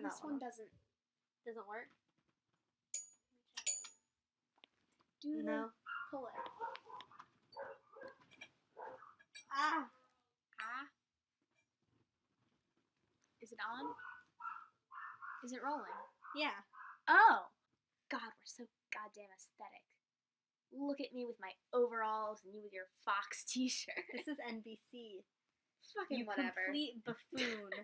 Turn This that one off. doesn't work. No. Pull it. Ah. Is it on? Is it rolling? Yeah. Oh! God, we're so goddamn aesthetic. Look at me with my overalls and you with your Fox t-shirt. This is NBC. Fucking You whatever. complete buffoon.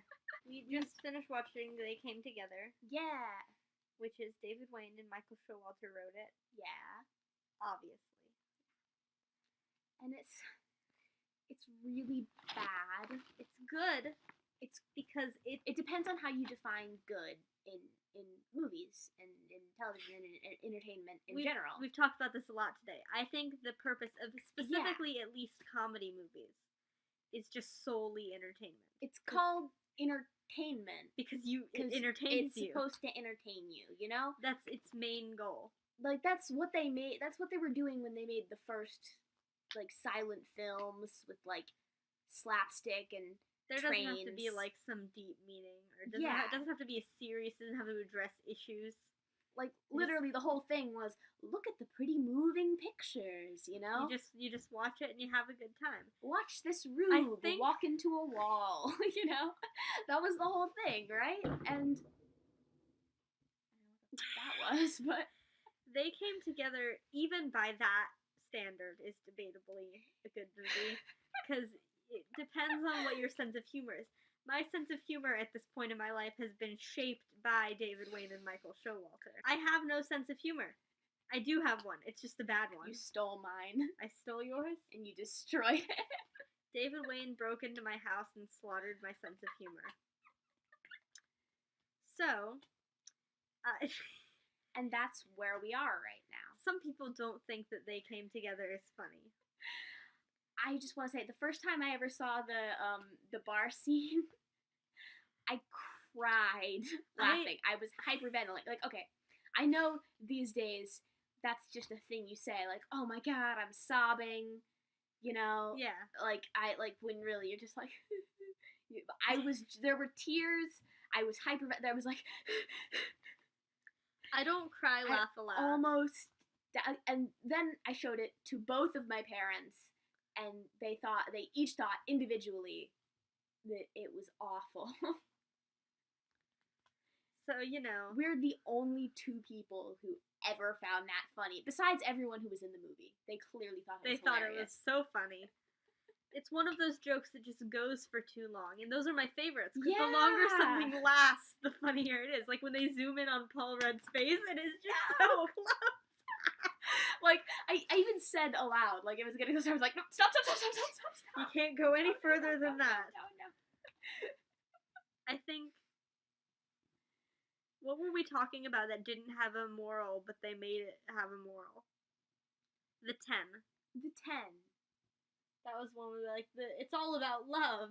We just finished watching They Came Together, Yeah. which is David Wayne and Michael Showalter wrote it, Yeah. obviously. And it's really bad. It's good. It's because It depends on how you define good in movies and in television and in entertainment in general. We've talked about this a lot today. I think the purpose of specifically at least comedy movies is just solely entertainment. It's called entertainment because it entertains you. It's supposed to entertain you, you know? That's its main goal. Like that's what they made. That's what they were doing when they made the first like silent films with like slapstick and there trains. Doesn't have to be like some deep meaning, or it doesn't have to be a serious. It doesn't have to address issues. Like literally, the whole thing was look at the pretty moving pictures. You know, you just watch it and you have a good time. Watch this rube walk into a wall. You know, that was the whole thing, right? And I don't know what that was, but They Came Together, even by that standard, is debatably a good movie because it depends on what your sense of humor is. My sense of humor at this point in my life has been shaped by David Wayne and Michael Showalter. I have no sense of humor. I do have one. It's just a bad one. You stole mine. I stole yours? And you destroyed it. David Wayne broke into my house and slaughtered my sense of humor. So, and that's where we are right now. Some people don't think that They Came Together is funny. I just want to say, the first time I ever saw the bar scene, I cried laughing. I was hyperventilating. Like, okay, I know these days that's just a thing you say. Like, oh my god, I'm sobbing. You know? Yeah. Like, when really you're just like, there were tears. I was I was like, I don't cry, laugh aloud. Almost. And then I showed it to both of my parents. And they each thought individually that it was awful. So, you know. We're the only two people who ever found that funny. Besides everyone who was in the movie. They clearly thought it was hilarious. They thought it was so funny. It's one of those jokes that just goes for too long. And those are my favorites. Because the longer something lasts, the funnier it is. Like when they zoom in on Paul Rudd's face, it is just so close. Like, I even said aloud, like, it was getting close, I was like, no, stop. You can't go any further than that. No. I think, what were we talking about that didn't have a moral, but they made it have a moral? The 10. The 10. That was one we were like, it's all about love.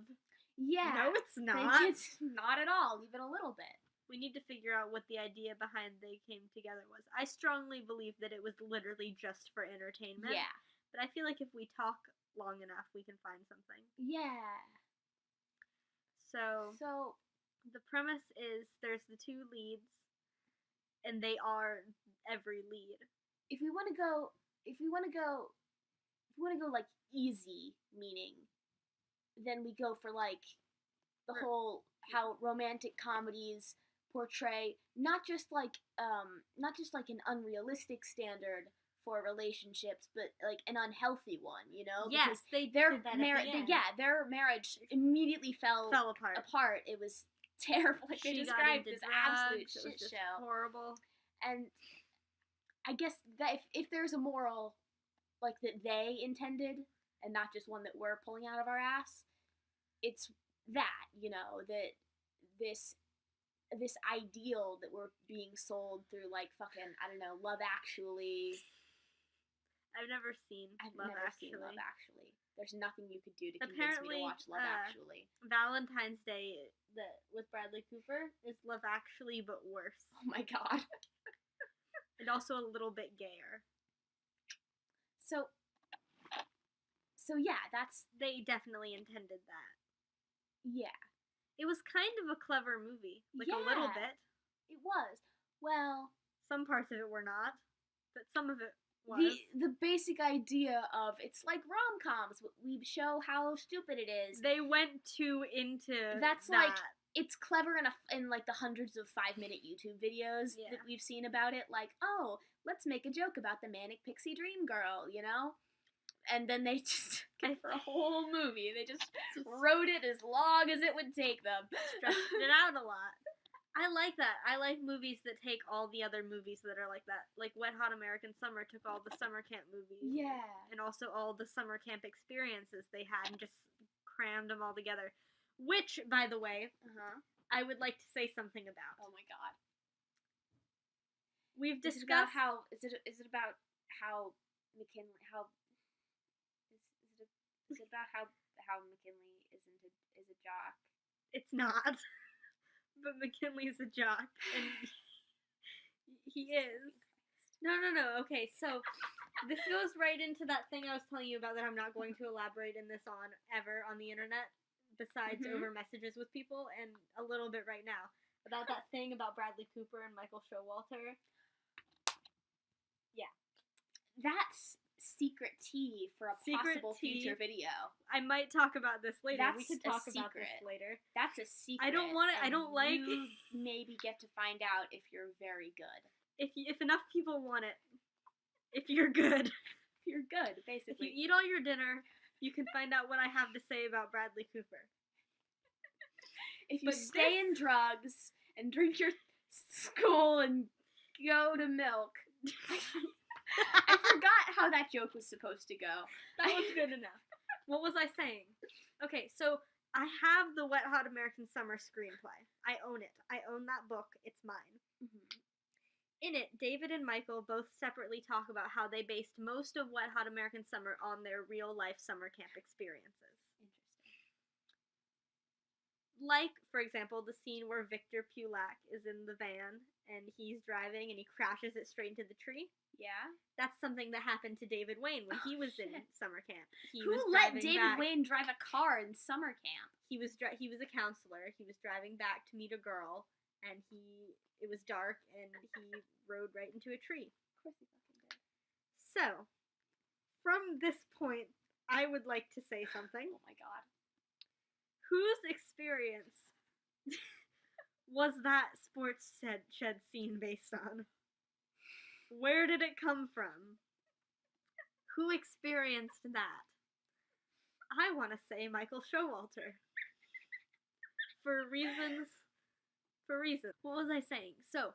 Yeah. No, it's not. It's not at all, even a little bit. We need to figure out what the idea behind They Came Together was. I strongly believe that it was literally just for entertainment. Yeah. But I feel like if we talk long enough, we can find something. Yeah. So the premise is there's the two leads, and they are every lead. If we want to go like easy, meaning, then we go for like the whole how romantic comedies portray not just like an unrealistic standard for relationships, but like an unhealthy one, you know? Yes, because their marriage immediately fell apart. It was terrible. Like, they described this absolute shit show. Horrible. And I guess that if there's a moral like that they intended and not just one that we're pulling out of our ass, it's that, you know, that this ideal that we're being sold through like fucking, I don't know, Love Actually. I've never seen Love Actually. There's nothing you could do to convince me to watch Love Actually. Valentine's Day with Bradley Cooper is Love Actually, but worse. Oh my god. And also a little bit gayer. So yeah, they definitely intended that. Yeah. It was kind of a clever movie. Like, a little Yeah. bit. It was. Well, Some parts of it were not, but some of it was. the basic idea of it's like rom-coms. We show how stupid it is. They went too into That's that. like, it's clever in like the hundreds of 5-minute YouTube videos Yeah. that we've seen about it. Like, oh, let's make a joke about the manic pixie dream girl, you know? And then they just, for a whole movie, they just wrote it as long as it would take them. Stretched it out a lot. I like that. I like movies that take all the other movies that are like that. Like Wet Hot American Summer took all the summer camp movies. Yeah. And also all the summer camp experiences they had and just crammed them all together. Which, by the way, I would like to say something about. Oh my god. We've Is discussed it about how McKinley is it about how McKinley is a jock? It's not. But McKinley's a jock, and he is. No. Okay, so this goes right into that thing I was telling you about that I'm not going to elaborate in this on ever on the internet, besides over messages with people, and a little bit right now about that thing about Bradley Cooper and Michael Showalter. Yeah, that's secret tea for a possible future video. I might talk about this later. That's we could talk a about secret. this later. That's a secret. I don't want it. I don't like. You maybe get to find out if you're very good. If enough people want it, if you're good, you're good. Basically, if you eat all your dinner, you can find out what I have to say about Bradley Cooper. If you stay in drugs and drink your school and go to milk. I forgot how that joke was supposed to go. That was good enough. What was I saying? Okay, so I have the Wet Hot American Summer screenplay. I own it. I own that book. It's mine. In it, David and Michael both separately talk about how they based most of Wet Hot American Summer on their real-life summer camp experiences. Interesting. Like, for example, the scene where Victor Pulack is in the van and he's driving and he crashes it straight into the tree. Yeah? That's something that happened to David Wayne when he was in summer camp. Who let David Wayne drive a car in summer camp? He was a counselor. He was driving back to meet a girl, and it was dark, and he rode right into a tree. Of course he fucking did. So, from this point, I would like to say something. Oh my god. Whose experience was that sports shed scene based on? Where did it come from? Who experienced that? I want to say Michael Showalter. For reasons. What was I saying? So,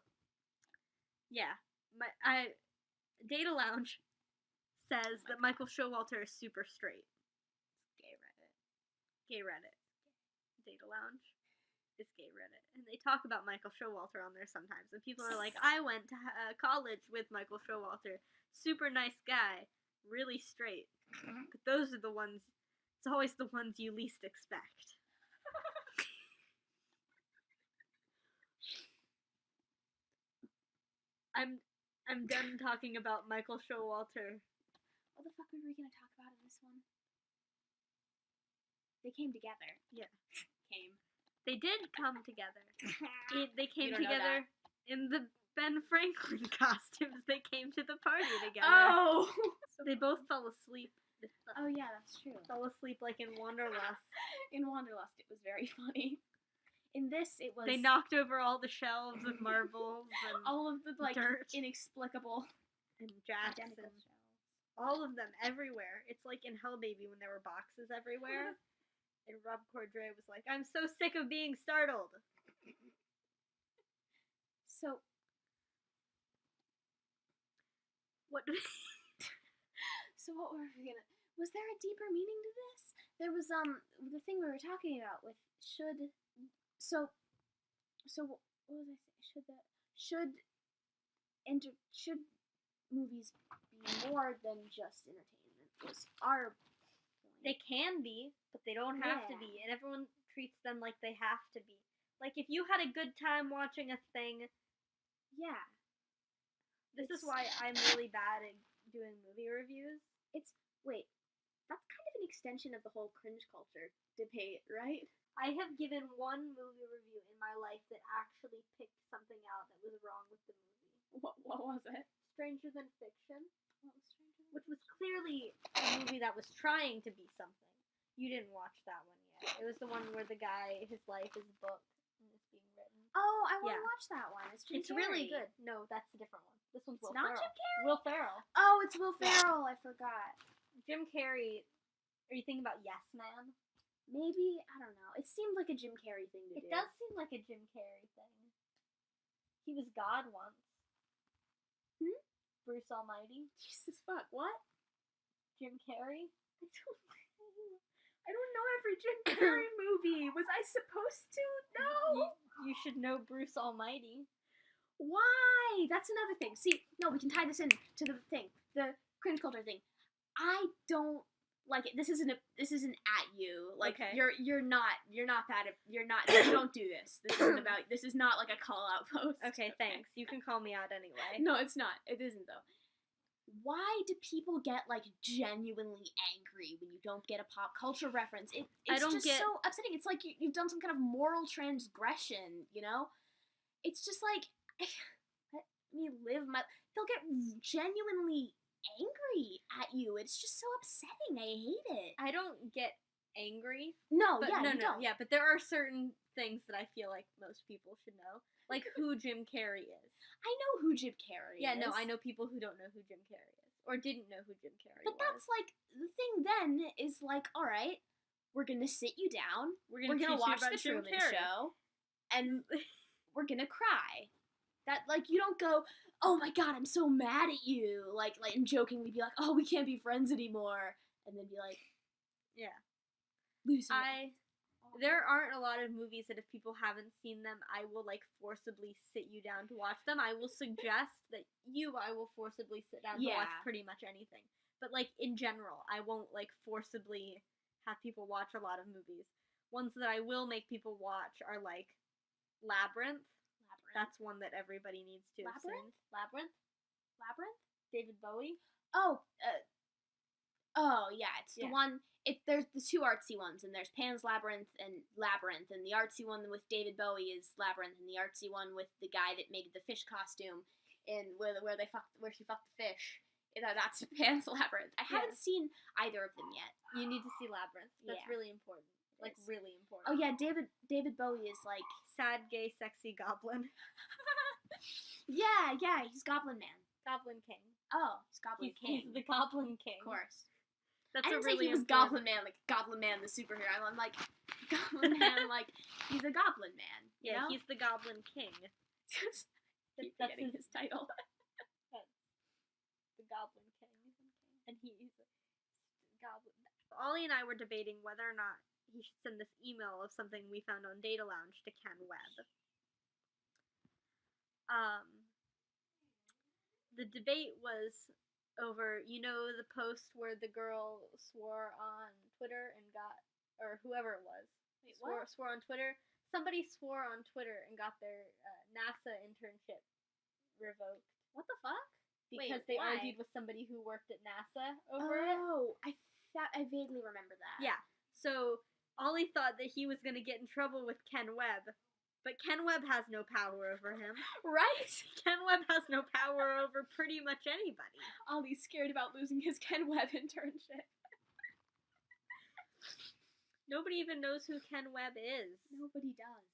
yeah, Data Lounge says that Michael Showalter is super straight. Gay Reddit. Data Lounge is gay Reddit. And they talk about Michael Showalter on there sometimes. And people are like, I went to college with Michael Showalter. Super nice guy. Really straight. But those are the ones, it's always the ones you least expect. I'm done talking about Michael Showalter. What the fuck were we gonna talk about in this one? They came together. Yeah. They did come together. They came don't know together in the Ben Franklin costumes. They came to the party together. Oh! They both fell asleep. Oh yeah, that's true. Fell asleep like in Wanderlust. In Wanderlust, it was very funny. In this, it was... They knocked over all the shelves of marbles and all of the, like, dirt. Inexplicable... And jacks and shells. all of them, everywhere. It's like in Hell Baby when there were boxes everywhere. And Rob Corddry was like, I'm so sick of being startled. So... What... So what were we gonna... Was there a deeper meaning to this? There was, the thing we were talking about with should... So what was I saying? Should movies be more than just entertainment? Was our point. They can be, but they don't have to be. And everyone treats them like they have to be. Like, if you had a good time watching a thing... Yeah. This is why I'm really bad at doing movie reviews. Wait, that's kind of an extension of the whole cringe culture debate, right? I have given one movie review in my life that actually picked something out that was wrong with the movie. What was it? Stranger Than Fiction, which was clearly a movie that was trying to be something. You didn't watch that one yet. It was the one where the guy, his life is a book and it's being written. Oh, I want to Yeah. watch that one. It's Jim It's Carrey. really good. No, that's a different one. This one's It's Will not Ferrell. Jim Carrey? Will Ferrell. Oh, it's Will Ferrell. I forgot. Jim Carrey. Are you thinking about Yes Man? Maybe, I don't know. It seemed like a Jim Carrey thing to do. It does seem like a Jim Carrey thing. He was God once. Bruce Almighty. Jesus fuck, what? Jim Carrey. I don't know every Jim Carrey movie. Was I supposed to? No. You should know Bruce Almighty. Why? That's another thing. See, no, we can tie this in to the thing, the cringe culture thing. I don't like it. This isn't at you. Like, Okay. you're not that. You don't do this. This isn't about. This is not like a call out post. Okay, thanks. You can call me out anyway. No, it's not. It isn't though. Why do people get like genuinely angry when you don't get a pop culture reference? It's just so upsetting. It's like you've done some kind of moral transgression, you know? It's just like, let me live my. They'll get genuinely angry at you. It's just so upsetting. I hate it. I don't get angry. No, But yeah, no, you don't. yeah, but there are certain things that I feel like most people should know, like who Jim Carrey is. I know who Jim Carrey Yeah, is. no, I know people who don't know who Jim Carrey is, or didn't know who Jim Carrey But was. that's like, the thing then is like, alright, we're gonna sit you down, we're gonna teach you watch about the Jim Truman Carrey. Show, and we're gonna cry. That, like, you don't go, oh my god, I'm so mad at you, like, and jokingly be like, oh, we can't be friends anymore, and then be like, Yeah. losing it. There aren't a lot of movies that if people haven't seen them, I will, like, forcibly sit you down to watch them. I will suggest that I will forcibly sit down to watch Yeah. pretty much anything. But, like, in general, I won't, like, forcibly have people watch a lot of movies. Ones that I will make people watch are, like, Labyrinth. That's one that everybody needs to have seen. Labyrinth? David Bowie. Oh, yeah, it's the one, there's the two artsy ones, and there's Pan's Labyrinth, and the artsy one with David Bowie is Labyrinth, and the artsy one with the guy that made the fish costume, and where she fucked the fish. That's Pan's Labyrinth. I haven't seen either of them yet. You need to see Labyrinth. That's Yeah. really important. Like, is. really important. Oh yeah, David Bowie is like, Sad, gay, sexy goblin. yeah, he's Goblin Man. Goblin King. Oh, he's Goblin King. He's the Goblin King. Of course. That's I didn't really say he was important- Goblin Man, like Goblin Man the superhero. I'm like, Goblin Man, like, he's a Goblin Man. You Yeah, know? he's the Goblin King. Keep that's forgetting his title. The Goblin King. And he's a goblin. Ollie and I were debating whether or not he should send this email of something we found on Data Lounge to Ken Webb. The debate was over, the post where the girl swore on Twitter and got, or whoever it was, Wait, swore on Twitter. Somebody swore on Twitter and got their NASA internship revoked. What the fuck? Because Wait, they why? argued with somebody who worked at NASA over it. Oh, I vaguely remember that. Yeah. So Ollie thought that he was going to get in trouble with Ken Webb. But Ken Webb has no power over him. Right? Ken Webb has no power over pretty much anybody. Ollie's scared about losing his Ken Webb internship. Nobody even knows who Ken Webb is. Nobody does.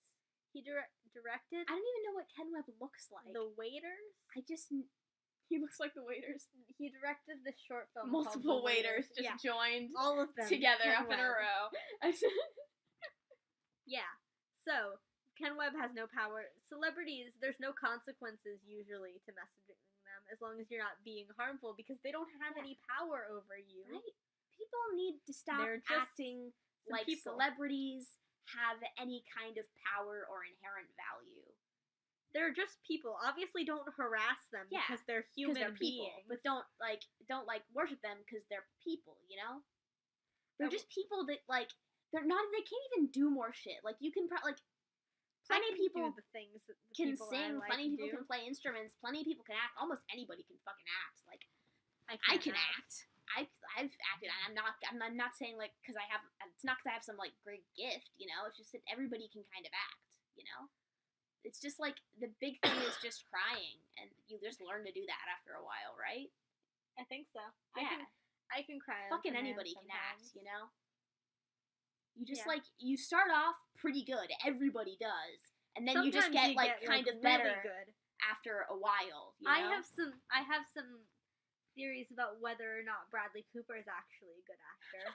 He directed I don't even know what Ken Webb looks like. The Waiters. He looks like the Waiters. He directed the short film Multiple called The waiters just Yeah. joined All of them together Ken up in a Webb. row. Yeah. So, Ken Webb has no power. Celebrities, there's no consequences usually to messaging them as long as you're not being harmful because they don't have any power over you. Right? People need to stop They're just acting some like people. celebrities have any kind of power or inherent value. They're just people. Obviously, don't harass them Yeah, because they're Because human they're people, beings. but don't worship them because they're people. You know, they're I just people that they're not. They can't even do more shit. Like you can plenty of people do the things that the can people sing. I like Plenty of people do. can play instruments. Plenty of people can act. Almost anybody can fucking act. Like I can't can act. act. I've acted. I'm not saying like because I have. It's not because I have some like great gift. It's just that everybody can kind of act. It's just like the big thing is just crying, and you just learn to do that after a while, right? I think so. Yeah. I can cry. Fucking anybody can act, You just Yeah. you start off pretty good. Everybody does, and then you just Sometimes get kind of really better good. after a while. I have some theories about whether or not Bradley Cooper is actually a good actor.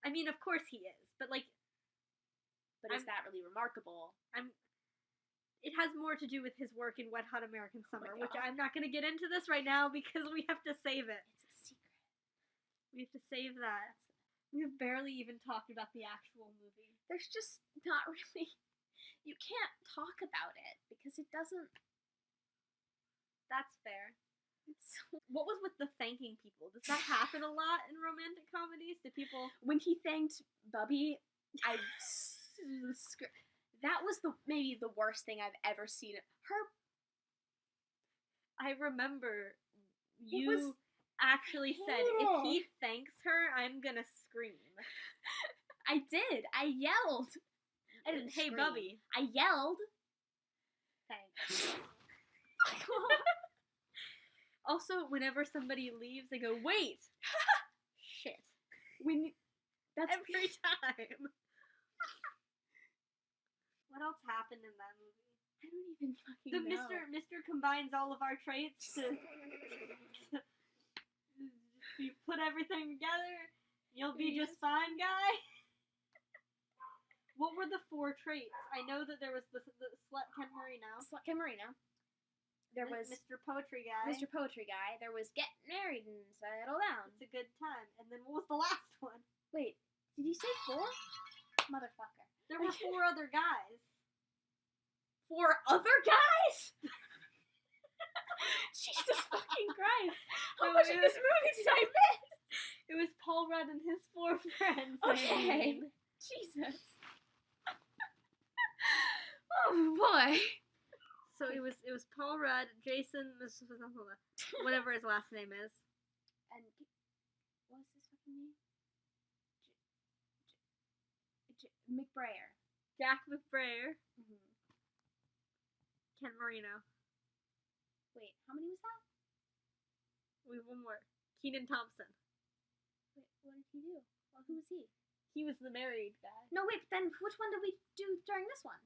I mean, of course he is, but is that really remarkable? It has more to do with his work in Wet Hot American Summer, God. which I'm not going to get into this right now because we have to save it. It's a secret. We have to save that. We've barely even talked about the actual movie. There's just not really. You can't talk about it because it doesn't. That's fair. What was with the thanking people? Does that happen a lot in romantic comedies? Do people... When he thanked Bubby, that was maybe the worst thing I've ever seen. I remember you actually said, if he thanks her, I'm gonna scream. I did. I yelled. I didn't Hey, scream. Bubby. I yelled. Thanks. Also, whenever somebody leaves, I go, wait! Shit. That's every time. What else happened in that movie? I don't even fucking know. Mr. combines all of our traits to you put everything together, you'll be just fine, guy. What were the 4 traits? I know that there was the Slut Ken Marino. Slut Ken Marino. There was Mr. Poetry Guy. Mr. Poetry Guy. There was Get Married and Settle Down. It's a good time. And then what was the last one? Wait, did you say 4? Motherfucker. There were 4 other guys. 4 other guys? Jesus fucking Christ. How much of this movie did I miss? It was Paul Rudd and his 4 friends. Okay. Jesus. Oh boy. So it was Paul Rudd, Jason, whatever his last name is. And what's his fucking name? McBrayer. Jack McBrayer. Mm-hmm. Ken Marino. Wait, how many was that? We have one more. Kenan Thompson. Wait, what did he do? Well, who was he? He was the married guy. No, wait, then which one did we do during this one?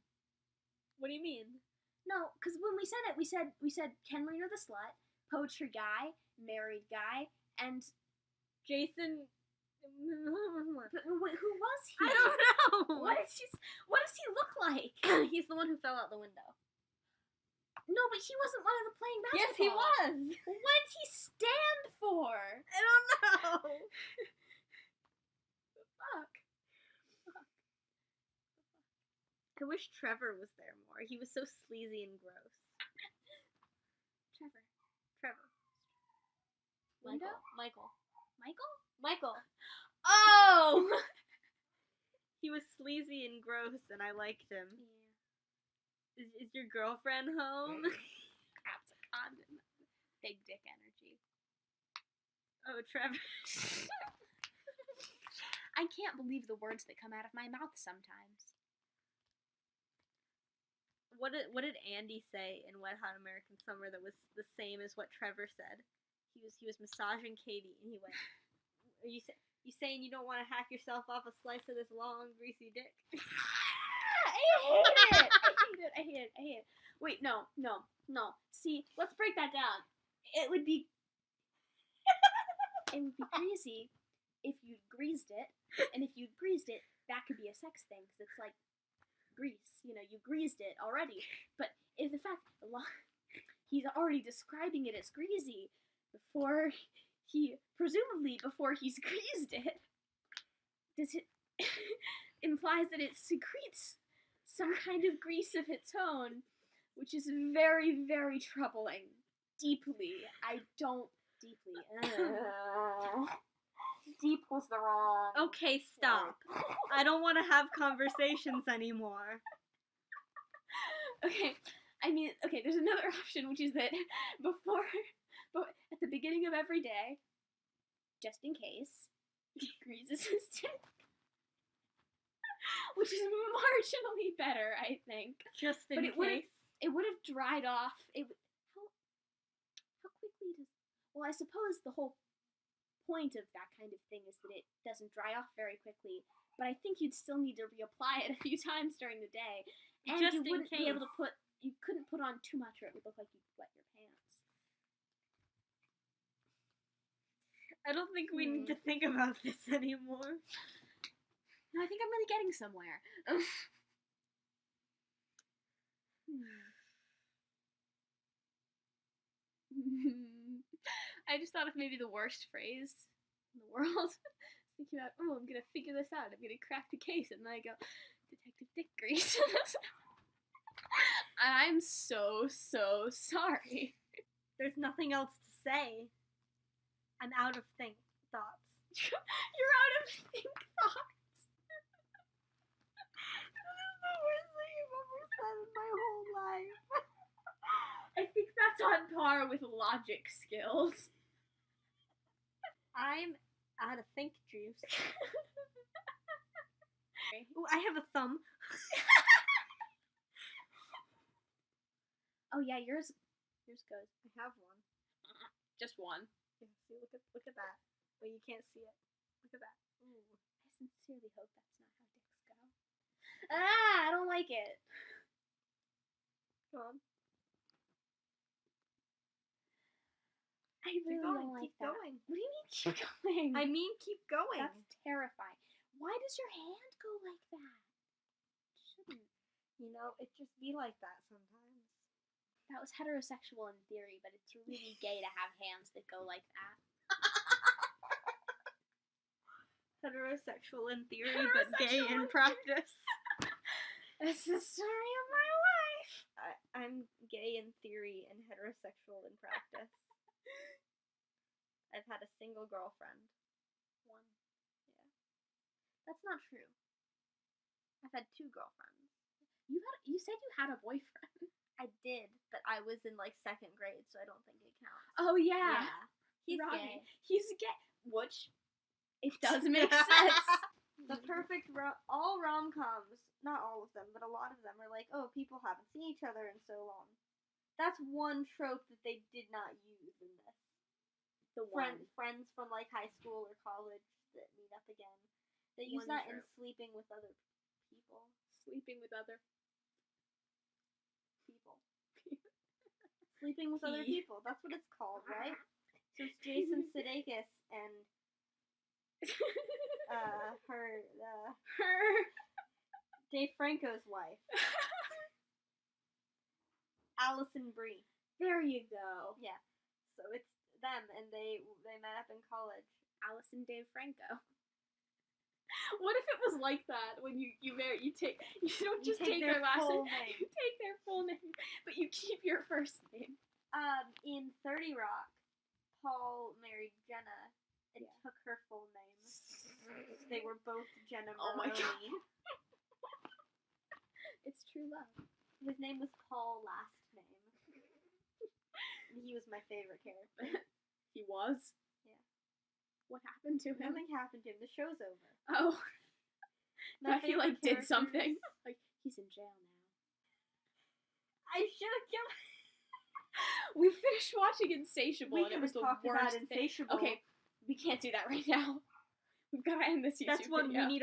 What do you mean? No, because when we said it, we said Ken Marino the Slut, Poetry Guy, Married Guy, and Jason. But wait, who was he? I don't know. What does he look like? He's the one who fell out the window. No, but he wasn't one of the playing basketball. Yes, he was. What did he stand for? I don't know. Fuck. I wish Trevor was there more. He was so sleazy and gross. Trevor. Window? Michael. Michael? Oh! He was sleazy and gross, and I liked him. Yeah. Is your girlfriend home? That's a condom. Big dick energy. Oh, Trevor. I can't believe the words that come out of my mouth sometimes. What did Andy say in Wet Hot American Summer that was the same as what Trevor said? He was massaging Katie, and he went, "Are you saying you don't want to hack yourself off a slice of this long, greasy dick?" I hate it. Wait, no. See, let's break that down. It would be greasy if you'd greased it, and if you'd greased it, that could be a sex thing, because it's like grease, you greased it already. But if the fact he's already describing it as greasy before he's greased it, does it implies that it secretes some kind of grease of its own, which is very, very troubling. Deeply. Deep was the wrong. Okay, stop. I don't want to have conversations anymore. Okay, there's another option, which is that at the beginning of every day, just in case, he greases his dick. Which is marginally better, I think. Just in But case. it would have dried off. How quickly does... Well, I suppose the whole point of that kind of thing is that it doesn't dry off very quickly. But I think you'd still need to reapply it a few times during the day. And Just you in wouldn't be able case. to put... You couldn't put on too much or it would look like you'd wet your pants. I don't think we need to think about this anymore. No, I think I'm really getting somewhere. I just thought of maybe the worst phrase in the world. Thinking about, oh, I'm gonna figure this out. I'm gonna crack the case, and then I go, Detective Dick Grease. And I'm so sorry. There's nothing else to say. I'm out of thoughts. You're out of think thoughts. This is the worst thing you've ever said in my whole life. I think that's on par with logic skills. I'm out of think juice. Ooh, I have a thumb. Oh yeah, yours goes. I have one. Just one. Yeah, see, look at that. Well, you can't see it. Look at that. Ooh. I sincerely hope that's not how dicks go. Ah, I don't like it. Go on. I really don't like keep that. going. What do you mean keep going? I mean, keep going. That's terrifying. Why does your hand go like that? It shouldn't. You know, it just be like that sometimes. That was heterosexual in theory, but it's really gay to have hands that go like that. Heterosexual in theory, but gay in practice. That's the story of my life. I'm gay in theory and heterosexual in practice. I've had a single girlfriend. One. Yeah. That's not true. I've had 2 girlfriends. You said you had a boyfriend. I did, but I was in like 2nd grade, so I don't think it counts. Oh yeah. He's Robbie. gay. He's gay. Which it does make sense. The perfect all rom-coms, not all of them, but a lot of them are like, oh, people haven't seen each other in so long. That's one trope that they did not use in this. The one. Friends from like high school or college that meet up again. They use One that trope. in sleeping with other people. Sleeping with other People. Sleeping with other people. That's what it's called, right? So it's Jason Sudeikis and her Dave Franco's wife, Allison Brie. There you go. Yeah. So it's them, and they met up in college. Allison Dave Franco. What if it was like that when you don't just take their last full name, name. you take their full name, but you keep your first name. In 30 Rock, Paul married Jenna and took her full name. They were both Jenna Maroney. Oh my God. It's true love. His name was Paul last name. He was my favorite character. He was? Yeah. What happened to him? Nothing happened to him. The show's over. Oh. My But he favorite did characters- something. Like, he's in jail now. I should have killed. We finished watching Insatiable, We and it was the talk about worst thing. Insatiable. Okay, we can't do that right now. We've got to end this YouTube That's what video. we need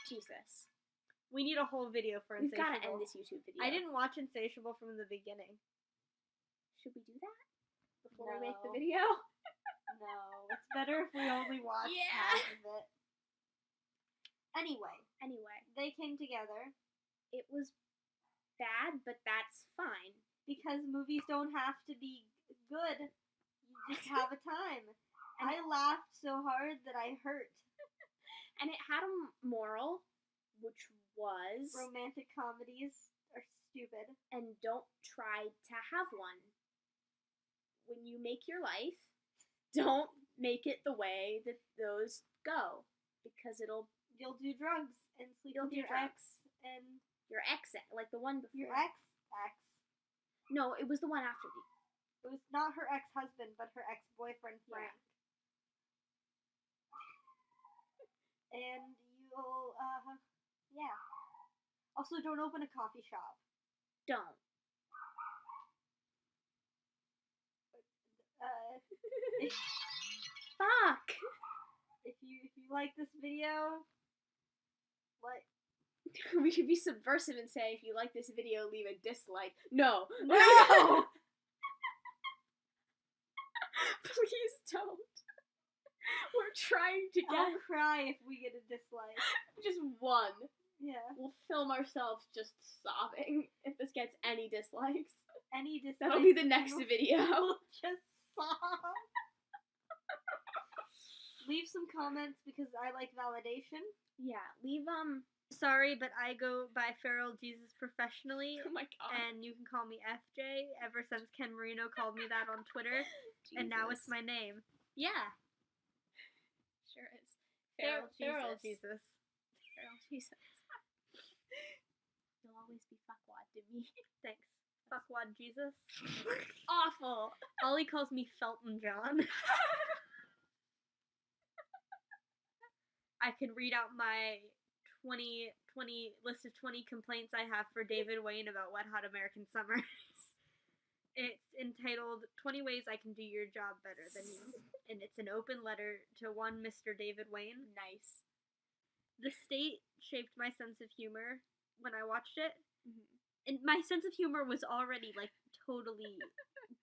Jesus. We need a whole video for We've Insatiable. got to end this YouTube video. I didn't watch Insatiable from the beginning. Should we do that? Before we make the No. video? No, it's better if we only watch Yeah. half of it. Anyway, Anyway, they came together it was bad, but that's fine. because movies don't have to be good. You just have a time. And I laughed so hard that I hurt. And it had a moral, which was, Romantic comedies are stupid. and don't try to have one. When you make your life, don't make it the way that those go, because You'll do drugs and sleep You'll with do your drugs. ex and your ex, like the one before. your ex. No, it was the one after the. It was not her ex-husband, but her ex-boyfriend Yeah. Frank. and you'll, yeah. Also, don't open a coffee shop. Don't. Fuck! If you like this video, what? We should be subversive and say, if you like this video, leave a dislike. No! No! Please don't. We're trying to I'll get cry if we get a dislike. just one. Yeah. We'll film ourselves just sobbing if this gets any dislikes. Any dislike. That'll be the next video. We'll just sob. Leave some comments because I like validation. Yeah, leave Sorry, but I go by Feral Jesus professionally. Oh my god. And you can call me FJ ever since Ken Marino called me that on Twitter. And now it's my name. Yeah. Sure is. Feral Jesus. Feral Jesus. You'll always be fuckwad to me. Thanks. Fuckwad Jesus. Awful. Ollie calls me Felton John. I can read out my 20 list of 20 complaints I have for David Wayne about Wet Hot American Summers. It's entitled 20 Ways I Can Do Your Job Better Than You. And it's an open letter to one Mr. David Wayne. Nice. The State shaped my sense of humor when I watched it. Mm-hmm. And my sense of humor was already, like, totally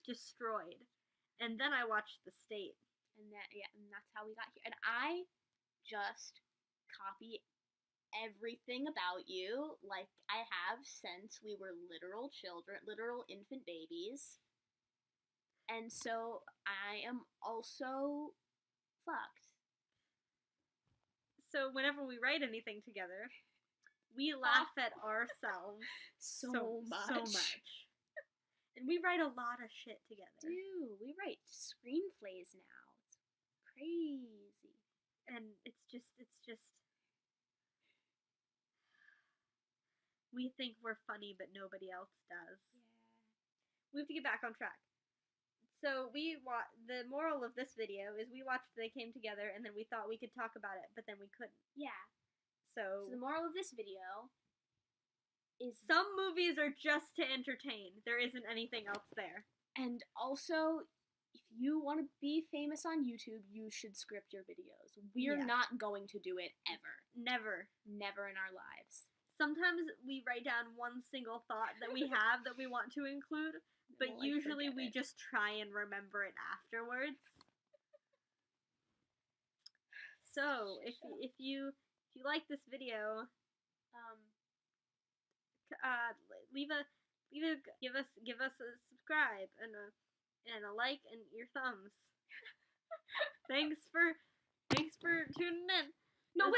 destroyed. And then I watched The State. And that's how we got here. And I just copy everything about you like I have since we were literal children, literal infant babies. And so I am also fucked. So whenever we write anything together, we laugh at ourselves so much. And we write a lot of shit together. Dude, we write screenplays now. It's crazy. And it's just we think we're funny, but nobody else does. Yeah. We have to get back on track. So the moral of this video is we watched They Came Together, and then we thought we could talk about it, but then we couldn't. Yeah. So the moral of this video is some movies are just to entertain. There isn't anything else there. And also, if you want to be famous on YouTube, you should script your videos. We're not going to do it ever. Never. Never in our lives. Sometimes we write down one single thought that we have that we want to include, but usually we just try and remember it afterwards. So, if you like this video, give us a subscribe and a like and your thumbs. Thanks for tuning in. No, wait.